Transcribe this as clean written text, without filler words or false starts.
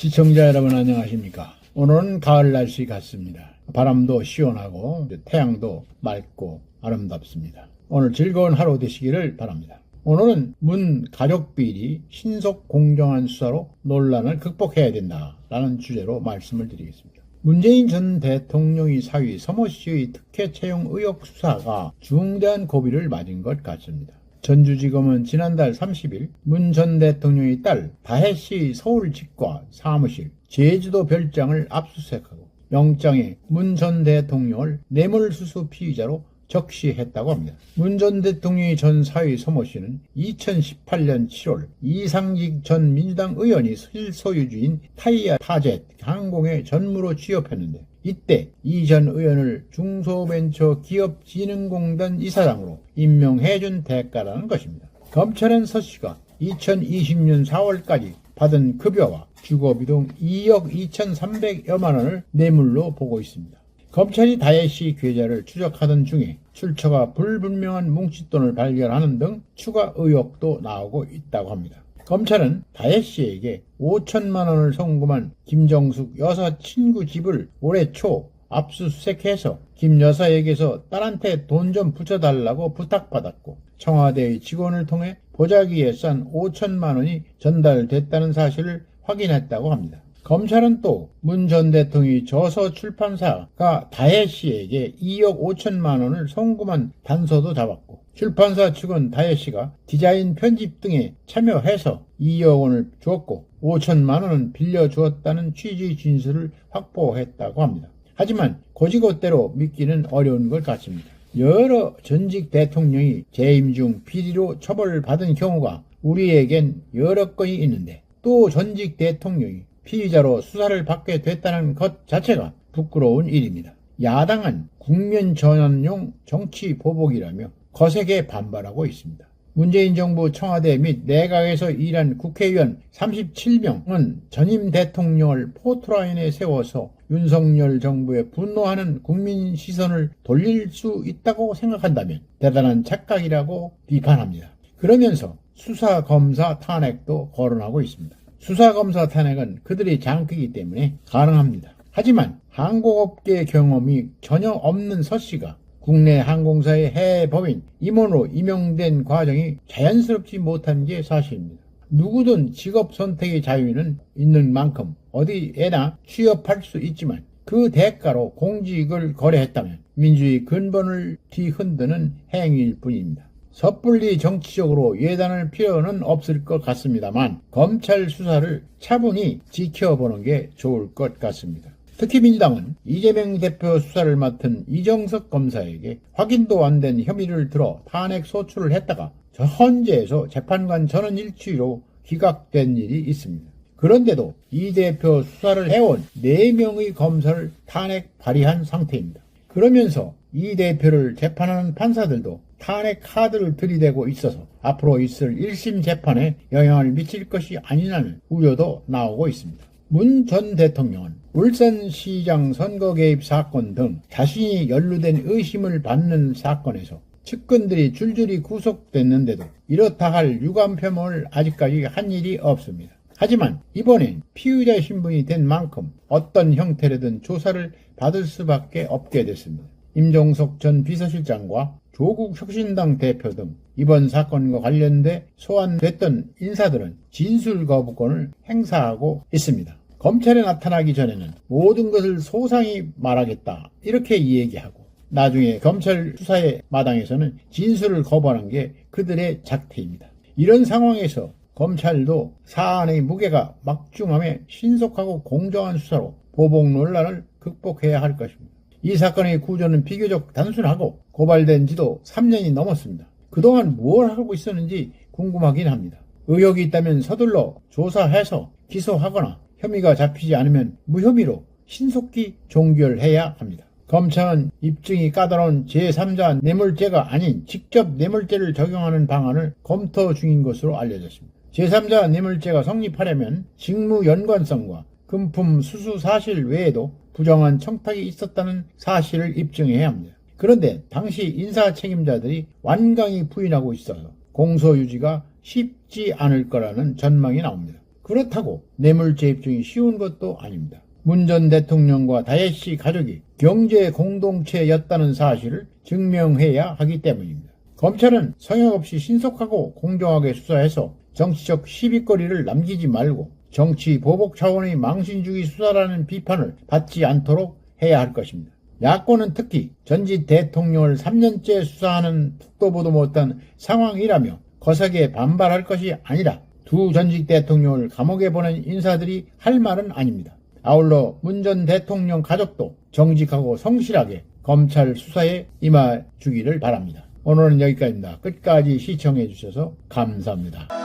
시청자 여러분 안녕하십니까. 오늘은 가을 날씨 같습니다. 바람도 시원하고 태양도 맑고 아름답습니다. 오늘 즐거운 하루 되시기를 바랍니다. 오늘은 문 가족비리 신속 공정한 수사로 논란을 극복해야 된다라는 주제로 말씀을 드리겠습니다. 문재인 전 대통령의 사위 서모 씨의 특혜 채용 의혹 수사가 중대한 고비를 맞은 것 같습니다. 전주지검은 지난달 30일 문 전 대통령의 딸 다혜 씨의 서울 집과 사무실, 제주도 별장을 압수수색하고 영장에 문 전 대통령을 뇌물수수 피의자로 적시했다고 합니다. 문 전 대통령의 전 사위 서모 씨는 2018년 7월 이상직 전 민주당 의원이 실소유주인 타이아 타젯 항공의 전무로 취업했는데 이때 이 전 의원을 중소벤처기업진흥공단 이사장으로 임명해준 대가라는 것입니다. 검찰은 서 씨가 2020년 4월까지 받은 급여와 주거비 등 2억 2,300여만 원을 뇌물로 보고 있습니다. 검찰이 다혜 씨 계좌를 추적하던 중에 출처가 불분명한 뭉칫돈을 발견하는 등 추가 의혹도 나오고 있다고 합니다. 검찰은 다혜 씨에게 5천만 원을 송금한 김정숙 여사 친구 집을 올해 초 압수수색해서 김 여사에게서 딸한테 돈 좀 붙여달라고 부탁받았고 청와대의 직원을 통해 보자기에 싼 5천만 원이 전달됐다는 사실을 확인했다고 합니다. 검찰은 또 문 전 대통령의 저서 출판사가 다혜 씨에게 2억 5천만 원을 송금한 단서도 잡았고 출판사 측은 다혜 씨가 디자인 편집 등에 참여해서 2억 원을 주었고 5천만 원은 빌려주었다는 취지의 진술을 확보했다고 합니다. 하지만 고지고대로 믿기는 어려운 것 같습니다. 여러 전직 대통령이 재임 중 비리로 처벌받은 경우가 우리에겐 여러 건이 있는데 또 전직 대통령이 피의자로 수사를 받게 됐다는 것 자체가 부끄러운 일입니다. 야당은 국면 전환용 정치 보복이라며 거세게 반발하고 있습니다. 문재인 정부 청와대 및 내각에서 일한 국회의원 37명은 전임 대통령을 포토라인에 세워서 윤석열 정부에 분노하는 국민 시선을 돌릴 수 있다고 생각한다면 대단한 착각이라고 비판합니다. 그러면서 수사검사 탄핵도 거론하고 있습니다. 수사검사 탄핵은 그들의 장기이기 때문에 가능합니다. 하지만 항공업계 경험이 전혀 없는 서 씨가 국내 항공사의 해외 법인 임원으로 임용된 과정이 자연스럽지 못한 게 사실입니다. 누구든 직업 선택의 자유는 있는 만큼 어디에나 취업할 수 있지만 그 대가로 공직을 거래했다면 민주주의 근본을 뒤흔드는 행위일 뿐입니다. 섣불리 정치적으로 예단할 필요는 없을 것 같습니다만 검찰 수사를 차분히 지켜보는 게 좋을 것 같습니다. 특히 민주당은 이재명 대표 수사를 맡은 이정석 검사에게 확인도 안 된 혐의를 들어 탄핵 소추를 했다가 헌재에서 재판관 전원 일치로 기각된 일이 있습니다. 그런데도 이 대표 수사를 해온 4명의 검사를 탄핵 발의한 상태입니다. 그러면서 이 대표를 재판하는 판사들도 탄핵 카드를 들이대고 있어서 앞으로 있을 1심 재판에 영향을 미칠 것이 아니냐는 우려도 나오고 있습니다. 문 전 대통령은 울산시장 선거 개입 사건 등 자신이 연루된 의심을 받는 사건에서 측근들이 줄줄이 구속됐는데도 이렇다 할 유감 표명을 아직까지 한 일이 없습니다. 하지만 이번엔 피의자 신분이 된 만큼 어떤 형태로든 조사를 받을 수밖에 없게 됐습니다. 임종석 전 비서실장과 조국 혁신당 대표 등 이번 사건과 관련돼 소환됐던 인사들은 진술 거부권을 행사하고 있습니다. 검찰에 나타나기 전에는 모든 것을 소상히 말하겠다 이렇게 이야기하고 나중에 검찰 수사의 마당에서는 진술을 거부하는 게 그들의 작태입니다. 이런 상황에서 검찰도 사안의 무게가 막중함에 신속하고 공정한 수사로 보복 논란을 극복해야 할 것입니다. 이 사건의 구조는 비교적 단순하고 고발된 지도 3년이 넘었습니다. 그동안 뭘 하고 있었는지 궁금하긴 합니다. 의혹이 있다면 서둘러 조사해서 기소하거나 혐의가 잡히지 않으면 무혐의로 신속히 종결해야 합니다. 검찰은 입증이 까다로운 제3자 뇌물죄가 아닌 직접 뇌물죄를 적용하는 방안을 검토 중인 것으로 알려졌습니다. 제3자 뇌물죄가 성립하려면 직무 연관성과 금품 수수 사실 외에도 부정한 청탁이 있었다는 사실을 입증해야 합니다. 그런데 당시 인사 책임자들이 완강히 부인하고 있어서 공소 유지가 쉽지 않을 거라는 전망이 나옵니다. 그렇다고 뇌물죄 입증이 쉬운 것도 아닙니다. 문 전 대통령과 다혜씨 가족이 경제 공동체였다는 사실을 증명해야 하기 때문입니다. 검찰은 성역 없이 신속하고 공정하게 수사해서 정치적 시비거리를 남기지 말고 정치 보복 차원의 망신주의 수사라는 비판을 받지 않도록 해야 할 것입니다. 야권은 특히 전직 대통령을 3년째 수사하는 툭도 보도 못한 상황이라며 거세게 반발할 것이 아니라 두 전직 대통령을 감옥에 보낸 인사들이 할 말은 아닙니다. 아울러 문 전 대통령 가족도 정직하고 성실하게 검찰 수사에 임해주기를 바랍니다. 오늘은 여기까지입니다. 끝까지 시청해 주셔서 감사합니다.